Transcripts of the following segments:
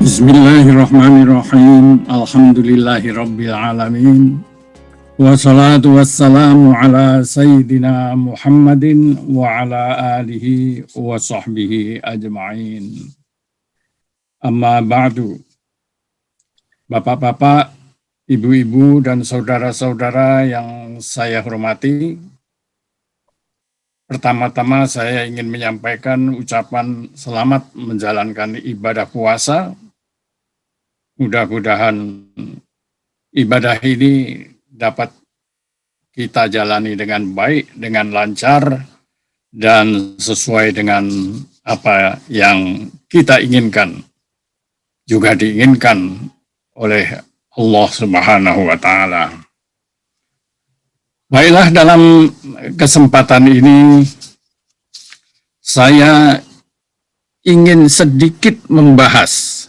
Bismillahirrahmanirrahim. Alhamdulillahirabbil alamin. Wassalatu wassalamu ala sayyidina Muhammadin wa ala alihi wa sahbihi ajma'in. Amma ba'du. Bapak-bapak, ibu-ibu dan saudara-saudara yang saya hormati, pertama-tama saya ingin menyampaikan ucapan selamat menjalankan ibadah puasa. Mudah-mudahan ibadah ini dapat kita jalani dengan baik, dengan lancar, dan sesuai dengan apa yang kita inginkan. Juga diinginkan oleh Allah Subhanahu wa Ta'ala. Baiklah, dalam kesempatan ini saya ingin sedikit membahas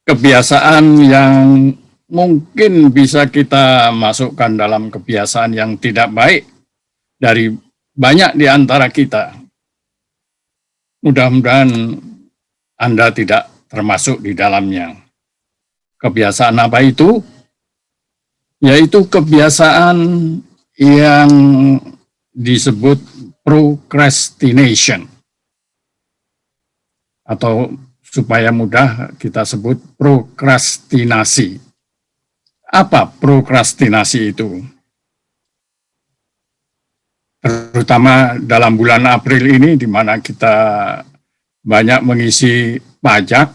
kebiasaan yang mungkin bisa kita masukkan dalam kebiasaan yang tidak baik dari banyak di antara kita. Mudah-mudahan Anda tidak termasuk di dalamnya. Kebiasaan apa itu? Yaitu kebiasaan yang disebut procrastination, atau supaya mudah kita sebut prokrastinasi. Apa prokrastinasi itu? Terutama dalam bulan April ini, di mana kita banyak mengisi pajak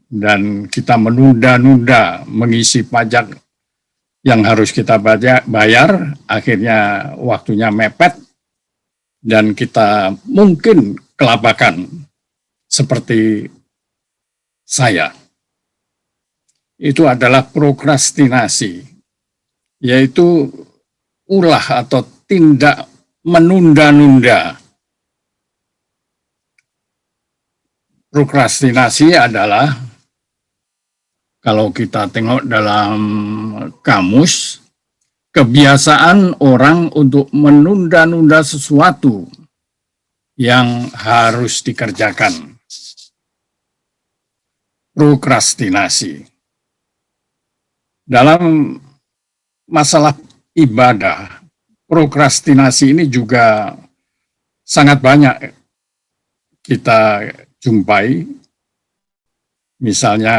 dan kita menunda-nunda mengisi pajak yang harus kita bayar, akhirnya waktunya mepet dan kita mungkin kelabakan seperti saya. Itu adalah prokrastinasi, yaitu ulah atau tindak menunda-nunda. Prokrastinasi adalah, kalau kita tengok dalam kamus, kebiasaan orang untuk menunda-nunda sesuatu yang harus dikerjakan. Prokrastinasi. Dalam masalah ibadah, prokrastinasi ini juga sangat banyak kita jumpai. Misalnya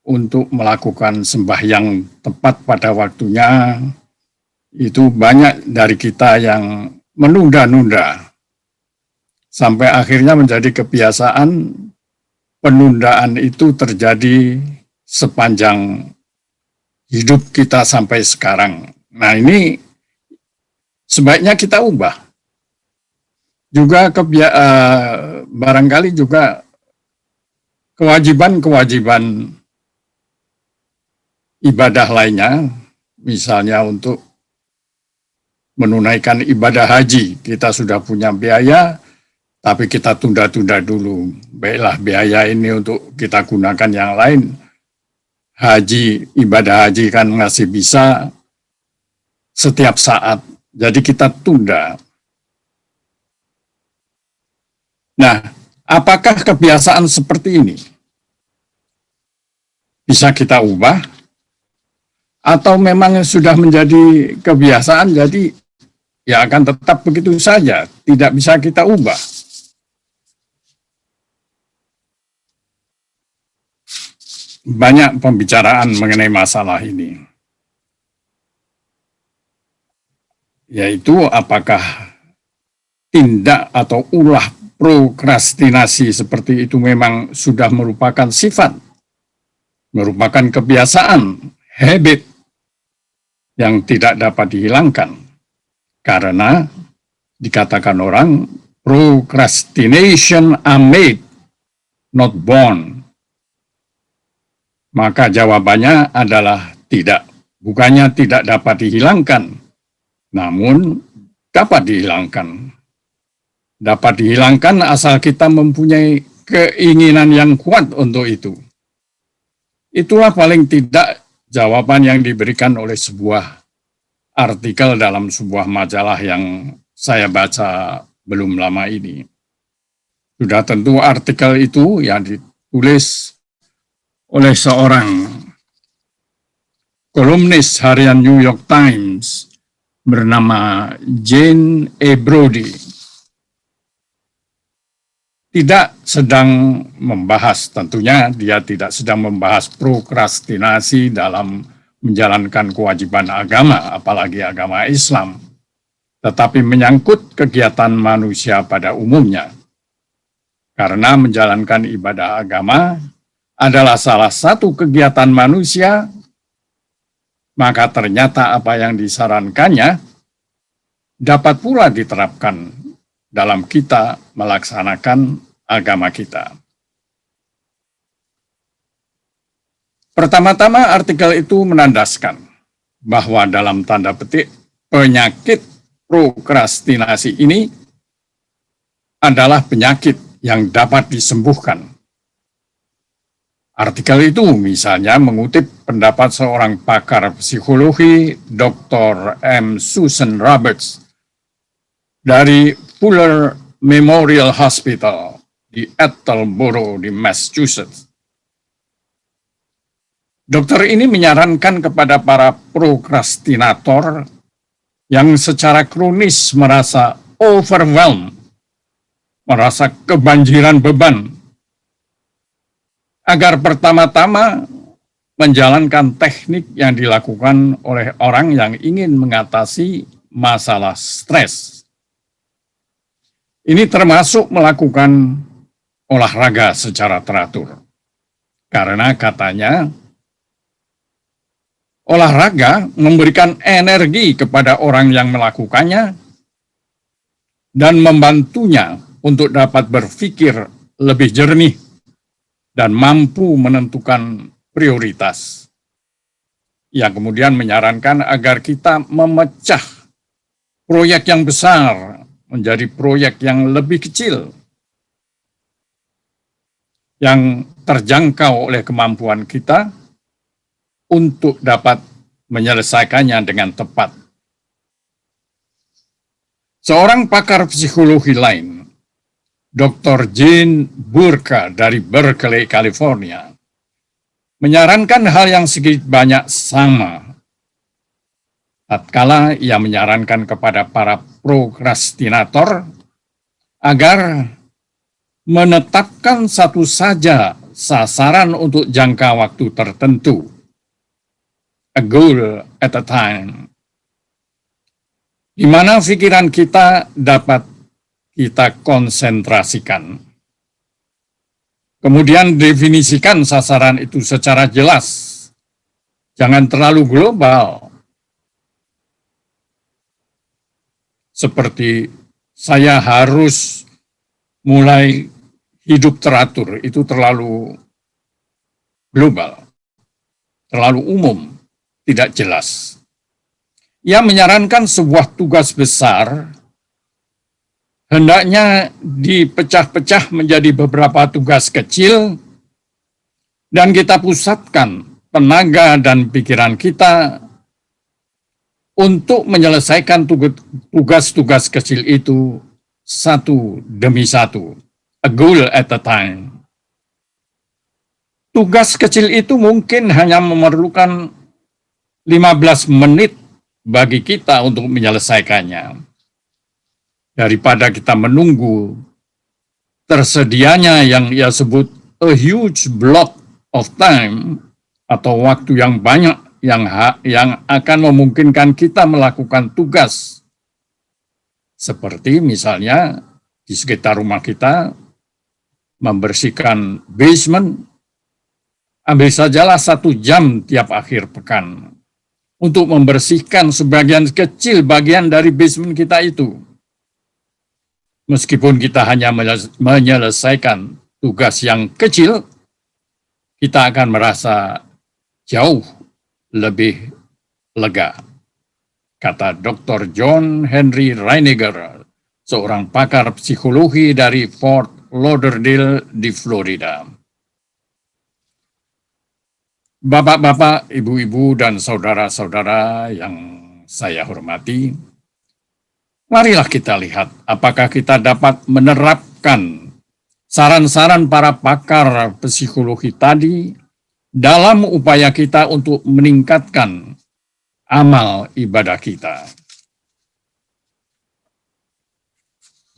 untuk melakukan sembahyang tepat pada waktunya, itu banyak dari kita yang menunda-nunda. Sampai akhirnya menjadi kebiasaan. Penundaan itu terjadi sepanjang hidup kita sampai sekarang. Nah, ini sebaiknya kita ubah. Juga barangkali juga kewajiban-kewajiban ibadah lainnya, misalnya untuk menunaikan ibadah haji, kita sudah punya biaya, tapi kita tunda-tunda dulu. Baiklah, biaya ini untuk kita gunakan yang lain. Haji, ibadah haji kan masih bisa setiap saat. Jadi kita tunda. Nah, apakah kebiasaan seperti ini bisa kita ubah? Atau memang sudah menjadi kebiasaan, jadi ya akan tetap begitu saja, tidak bisa kita ubah? Banyak pembicaraan mengenai masalah ini, yaitu apakah tindak atau ulah prokrastinasi seperti itu memang sudah merupakan sifat, merupakan kebiasaan, habit yang tidak dapat dihilangkan, karena dikatakan orang procrastination are made, not born. Maka jawabannya adalah tidak. Bukannya tidak dapat dihilangkan, namun dapat dihilangkan. Dapat dihilangkan asal kita mempunyai keinginan yang kuat untuk itu. Itulah paling tidak jawaban yang diberikan oleh sebuah artikel dalam sebuah majalah yang saya baca belum lama ini. Sudah tentu artikel itu yang ditulis oleh seorang kolumnis harian New York Times bernama Jane A. Brody. Tidak sedang membahas, tentunya dia tidak sedang membahas prokrastinasi dalam menjalankan kewajiban agama, apalagi agama Islam, tetapi menyangkut kegiatan manusia pada umumnya. Karena menjalankan ibadah agama adalah salah satu kegiatan manusia, maka ternyata apa yang disarankannya dapat pula diterapkan dalam kita melaksanakan agama kita. Pertama-tama artikel itu menandaskan bahwa dalam tanda petik penyakit prokrastinasi ini adalah penyakit yang dapat disembuhkan. Artikel itu misalnya mengutip pendapat seorang pakar psikologi, Dr. M. Susan Roberts, dari Fuller Memorial Hospital di Attleboro di Massachusetts. Dokter ini menyarankan kepada para prokrastinator yang secara kronis merasa overwhelmed, merasa kebanjiran beban, agar pertama-tama menjalankan teknik yang dilakukan oleh orang yang ingin mengatasi masalah stres. Ini termasuk melakukan olahraga secara teratur. Karena katanya, olahraga memberikan energi kepada orang yang melakukannya dan membantunya untuk dapat berpikir lebih jernih dan mampu menentukan prioritas. Yang kemudian menyarankan agar kita memecah proyek yang besar menjadi proyek yang lebih kecil, yang terjangkau oleh kemampuan kita untuk dapat menyelesaikannya dengan tepat. Seorang pakar psikologi lain, Dr. Jane Burka dari Berkeley, California, menyarankan hal yang sedikit banyak sama. Tatkala ia menyarankan kepada para prokrastinator agar menetapkan satu saja sasaran untuk jangka waktu tertentu, a goal at a time, di mana pikiran kita dapat kita konsentrasikan. Kemudian definisikan sasaran itu secara jelas. Jangan terlalu global. Seperti saya harus mulai hidup teratur, itu terlalu global, terlalu umum, tidak jelas. Ia menyarankan sebuah tugas besar hendaknya dipecah-pecah menjadi beberapa tugas kecil dan kita pusatkan tenaga dan pikiran kita untuk menyelesaikan tugas-tugas kecil itu satu demi satu, a goal at a time. Tugas kecil itu mungkin hanya memerlukan 15 menit bagi kita untuk menyelesaikannya. Daripada kita menunggu tersedianya yang ia sebut a huge block of time atau waktu yang banyak yang akan memungkinkan kita melakukan tugas. Seperti misalnya di sekitar rumah kita membersihkan basement, ambil sajalah 1 jam tiap akhir pekan untuk membersihkan sebagian kecil bagian dari basement kita itu. Meskipun kita hanya menyelesaikan tugas yang kecil, kita akan merasa jauh lebih lega, kata Dr. John Henry Reiniger, seorang pakar psikologi dari Fort Lauderdale di Florida. Bapak-bapak, ibu-ibu, dan saudara-saudara yang saya hormati, marilah kita lihat apakah kita dapat menerapkan saran-saran para pakar psikologi tadi dalam upaya kita untuk meningkatkan amal ibadah kita.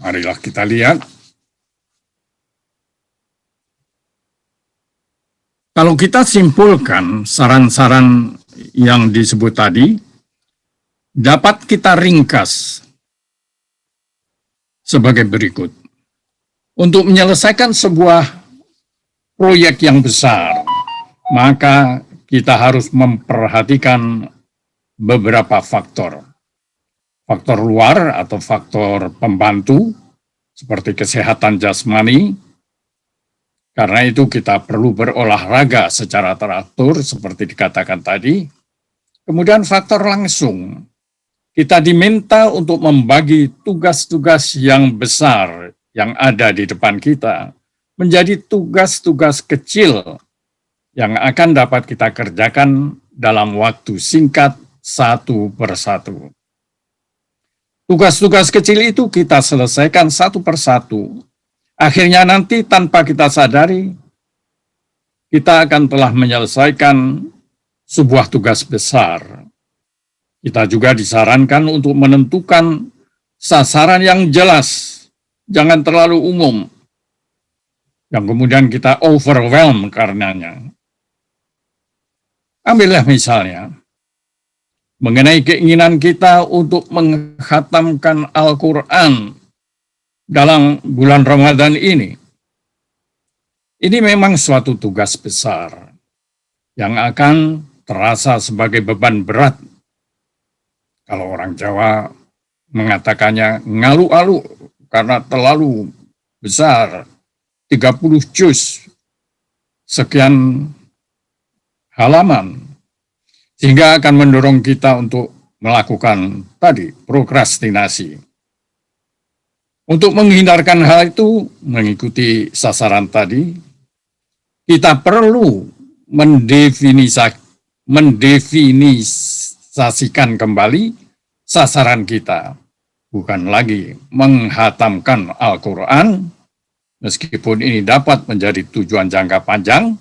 Marilah kita lihat. Kalau kita simpulkan saran-saran yang disebut tadi, dapat kita ringkas sebagai berikut. Untuk menyelesaikan sebuah proyek yang besar, maka kita harus memperhatikan beberapa faktor. Faktor luar atau faktor pembantu, seperti kesehatan jasmani. Karena itu kita perlu berolahraga secara teratur, seperti dikatakan tadi. Kemudian faktor langsung, kita diminta untuk membagi tugas-tugas yang besar yang ada di depan kita menjadi tugas-tugas kecil yang akan dapat kita kerjakan dalam waktu singkat satu persatu. Tugas-tugas kecil itu kita selesaikan satu persatu. Akhirnya nanti tanpa kita sadari, kita akan telah menyelesaikan sebuah tugas besar. Kita juga disarankan untuk menentukan sasaran yang jelas, jangan terlalu umum, yang kemudian kita overwhelm karenanya. Ambillah misalnya, mengenai keinginan kita untuk menghatamkan Al-Quran dalam bulan Ramadan ini. Ini memang suatu tugas besar yang akan terasa sebagai beban berat. Kalau orang Jawa mengatakannya ngalu-alu karena terlalu besar, 30 juz, sekian halaman, sehingga akan mendorong kita untuk melakukan tadi prokrastinasi. Untuk menghindarkan hal itu, mengikuti sasaran tadi, kita perlu mendefinisasikan kembali sasaran kita. Bukan lagi menghatamkan Al-Quran, meskipun ini dapat menjadi tujuan jangka panjang,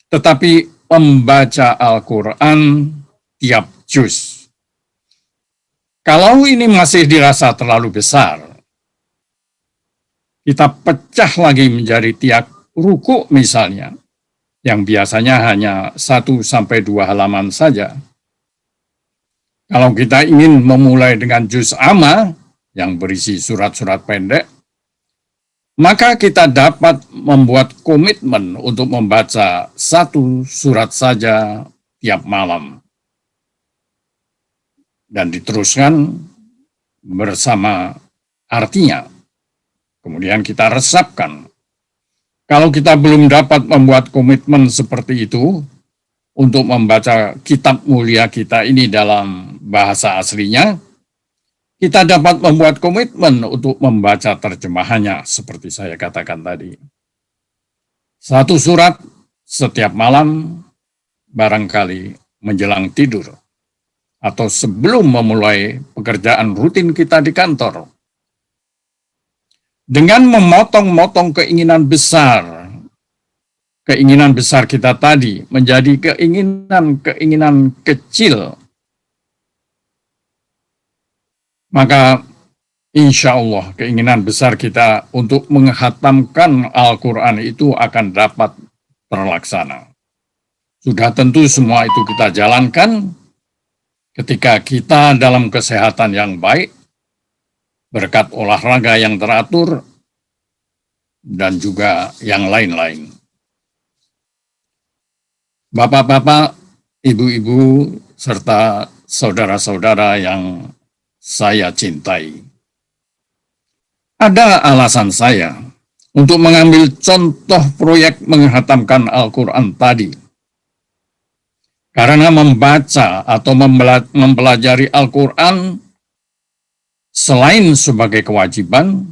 tetapi membaca Al-Quran tiap juz. Kalau ini masih dirasa terlalu besar, kita pecah lagi menjadi tiap ruku misalnya, yang biasanya hanya 1-2 halaman saja. Kalau kita ingin memulai dengan juz amma, yang berisi surat-surat pendek, maka kita dapat membuat komitmen untuk membaca 1 surat saja tiap malam. Dan diteruskan bersama artinya. Kemudian kita resapkan. Kalau kita belum dapat membuat komitmen seperti itu, untuk membaca kitab mulia kita ini dalam bahasa aslinya, kita dapat membuat komitmen untuk membaca terjemahannya, seperti saya katakan tadi. 1 surat setiap malam, barangkali menjelang tidur, atau sebelum memulai pekerjaan rutin kita di kantor. Dengan memotong-motong keinginan besar kita tadi menjadi keinginan kecil, maka insya Allah keinginan besar kita untuk menghatamkan Al-Quran itu akan dapat terlaksana. Sudah tentu semua itu kita jalankan ketika kita dalam kesehatan yang baik, berkat olahraga yang teratur, dan juga yang lain-lain. Bapak-bapak, ibu-ibu, serta saudara-saudara yang saya cintai. Ada alasan saya untuk mengambil contoh proyek menghatamkan Al-Quran tadi. Karena membaca atau mempelajari Al-Quran selain sebagai kewajiban,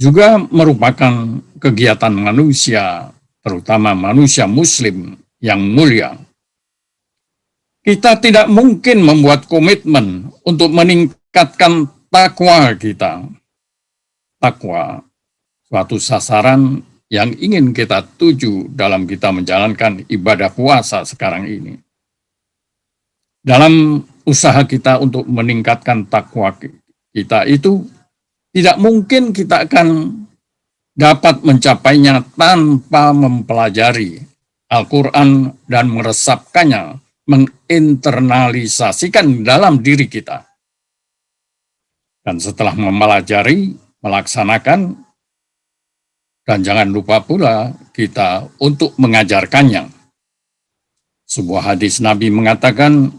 juga merupakan kegiatan manusia, terutama manusia muslim yang mulia. Kita tidak mungkin membuat komitmen untuk meningkatkan takwa kita. Takwa, suatu sasaran yang ingin kita tuju dalam kita menjalankan ibadah puasa sekarang ini. Dalam usaha kita untuk meningkatkan takwa kita itu, tidak mungkin kita akan dapat mencapainya tanpa mempelajari Al-Quran dan meresapkannya, menginternalisasikan dalam diri kita. Dan setelah mempelajari, melaksanakan, dan jangan lupa pula kita untuk mengajarkannya. Sebuah hadis Nabi mengatakan,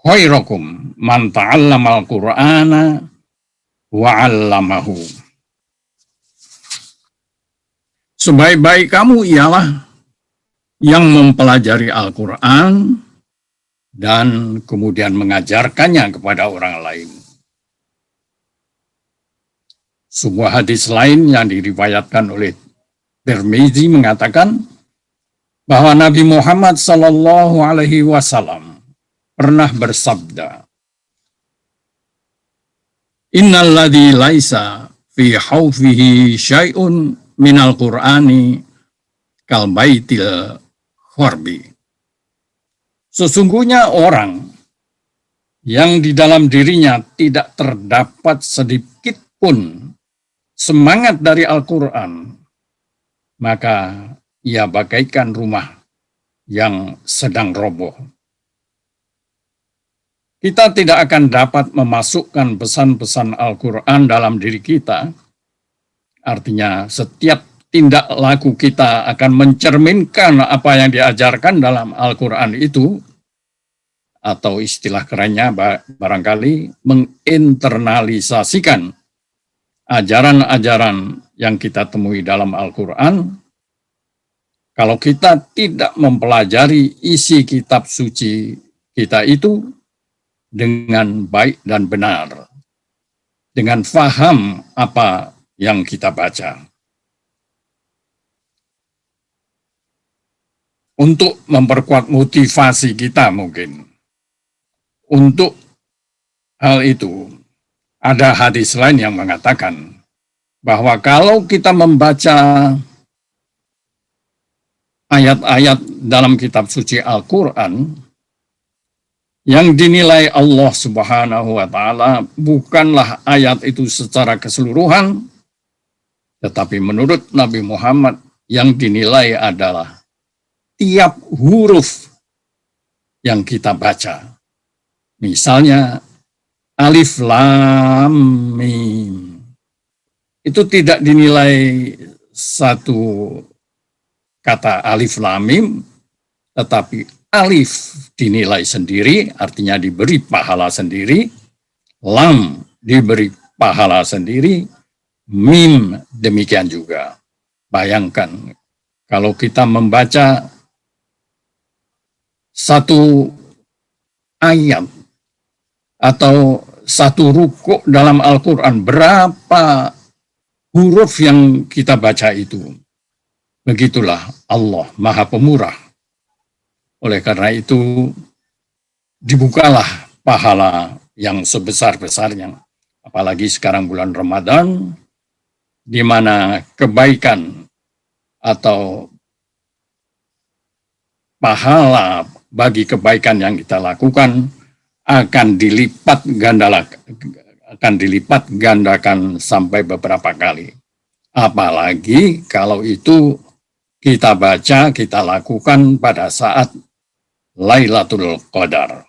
khairukum man ta'allamal Qur'ana wa 'allamahu. Sebaik-baik kamu ialah yang mempelajari Al-Quran dan kemudian mengajarkannya kepada orang lain. Sebuah hadis lain yang diriwayatkan oleh Tirmizi mengatakan bahwa Nabi Muhammad Sallallahu Alaihi Wasallam pernah bersabda, "Innalladzi laisa fi haufihi syai'un minal Qur'ani kal baitil khorbi." Sesungguhnya orang yang di dalam dirinya tidak terdapat sedikit pun semangat dari Al-Quran, maka ia bagaikan rumah yang sedang roboh. Kita tidak akan dapat memasukkan pesan-pesan Al-Quran dalam diri kita. Artinya setiap tindak laku kita akan mencerminkan apa yang diajarkan dalam Al-Quran itu, atau istilah kerennya barangkali menginternalisasikan ajaran-ajaran yang kita temui dalam Al-Quran. Kalau kita tidak mempelajari isi kitab suci kita itu dengan baik dan benar, dengan faham apa yang kita baca. Untuk memperkuat motivasi kita mungkin, untuk hal itu, ada hadis lain yang mengatakan bahwa kalau kita membaca ayat-ayat dalam kitab suci Al-Quran yang dinilai Allah Subhanahu wa Ta'ala bukanlah ayat itu secara keseluruhan, tetapi menurut Nabi Muhammad yang dinilai adalah tiap huruf yang kita baca. Misalnya Alif Lam Mim. Itu tidak dinilai satu kata Alif Lam Mim, tetapi Alif dinilai sendiri, artinya diberi pahala sendiri. Lam diberi pahala sendiri. Mim demikian juga. Bayangkan kalau kita membaca satu ayat atau satu rukuk dalam Al-Quran, berapa huruf yang kita baca itu. Begitulah Allah Maha Pemurah. Oleh karena itu, dibukalah pahala yang sebesar-besarnya. Apalagi sekarang bulan Ramadan, di mana kebaikan atau pahala bagi kebaikan yang kita lakukan akan dilipat gandakan sampai beberapa kali. Apalagi kalau itu kita baca, kita lakukan pada saat Lailatul Qadar.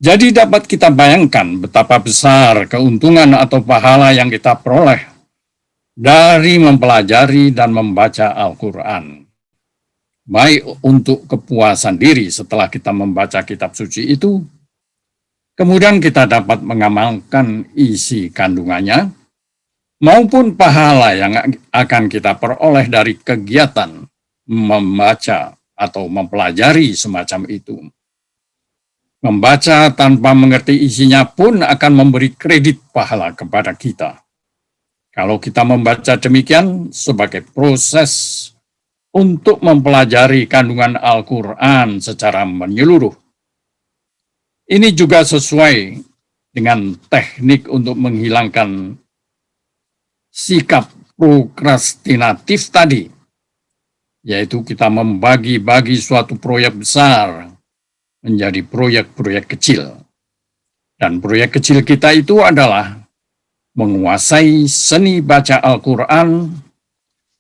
Jadi dapat kita bayangkan betapa besar keuntungan atau pahala yang kita peroleh dari mempelajari dan membaca Al-Quran. Baik untuk kepuasan diri setelah kita membaca kitab suci itu, kemudian kita dapat mengamalkan isi kandungannya, maupun pahala yang akan kita peroleh dari kegiatan membaca atau mempelajari semacam itu. Membaca tanpa mengerti isinya pun akan memberi kredit pahala kepada kita. Kalau kita membaca demikian sebagai proses untuk mempelajari kandungan Al-Quran secara menyeluruh. Ini juga sesuai dengan teknik untuk menghilangkan sikap prokrastinatif tadi, yaitu kita membagi-bagi suatu proyek besar menjadi proyek-proyek kecil. Dan proyek kecil kita itu adalah menguasai seni baca Al-Quran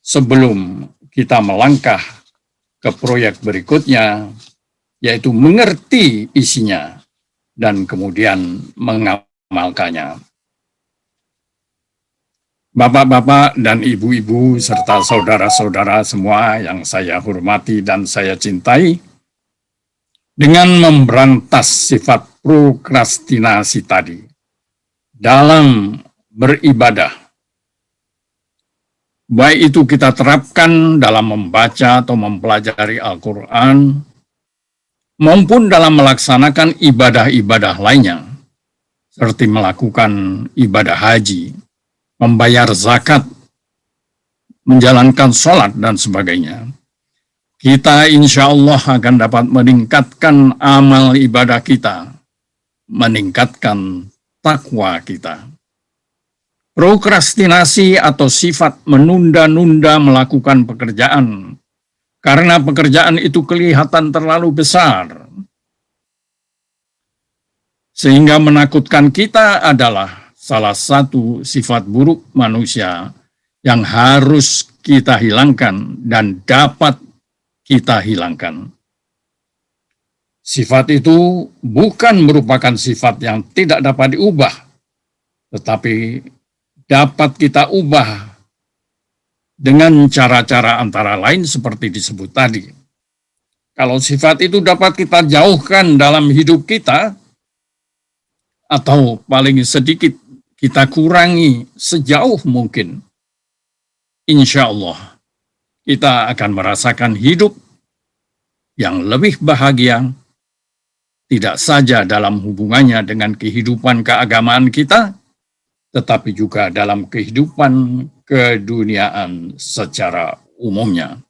sebelum kita melangkah ke proyek berikutnya, yaitu mengerti isinya dan kemudian mengamalkannya. Bapak-bapak dan ibu-ibu serta saudara-saudara semua yang saya hormati dan saya cintai, dengan memberantas sifat prokrastinasi tadi dalam beribadah, baik itu kita terapkan dalam membaca atau mempelajari Al-Quran, maupun dalam melaksanakan ibadah-ibadah lainnya, seperti melakukan ibadah haji, membayar zakat, menjalankan sholat, dan sebagainya. Kita insya Allah akan dapat meningkatkan amal ibadah kita, meningkatkan takwa kita. Prokrastinasi atau sifat menunda-nunda melakukan pekerjaan karena pekerjaan itu kelihatan terlalu besar, sehingga menakutkan kita adalah salah satu sifat buruk manusia yang harus kita hilangkan dan dapat kita hilangkan. Sifat itu bukan merupakan sifat yang tidak dapat diubah, tetapi dapat kita ubah dengan cara-cara antara lain seperti disebut tadi. Kalau sifat itu dapat kita jauhkan dalam hidup kita, atau paling sedikit kita kurangi sejauh mungkin, insya Allah kita akan merasakan hidup yang lebih bahagia, tidak saja dalam hubungannya dengan kehidupan keagamaan kita, tetapi juga dalam kehidupan keduniaan secara umumnya.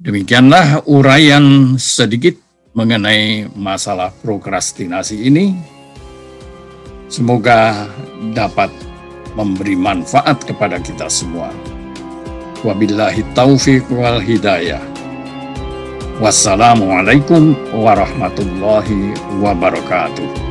Demikianlah uraian sedikit mengenai masalah prokrastinasi ini. Semoga dapat memberi manfaat kepada kita semua. Wabillahi taufiq wal hidayah. Wassalamualaikum warahmatullahi wabarakatuh.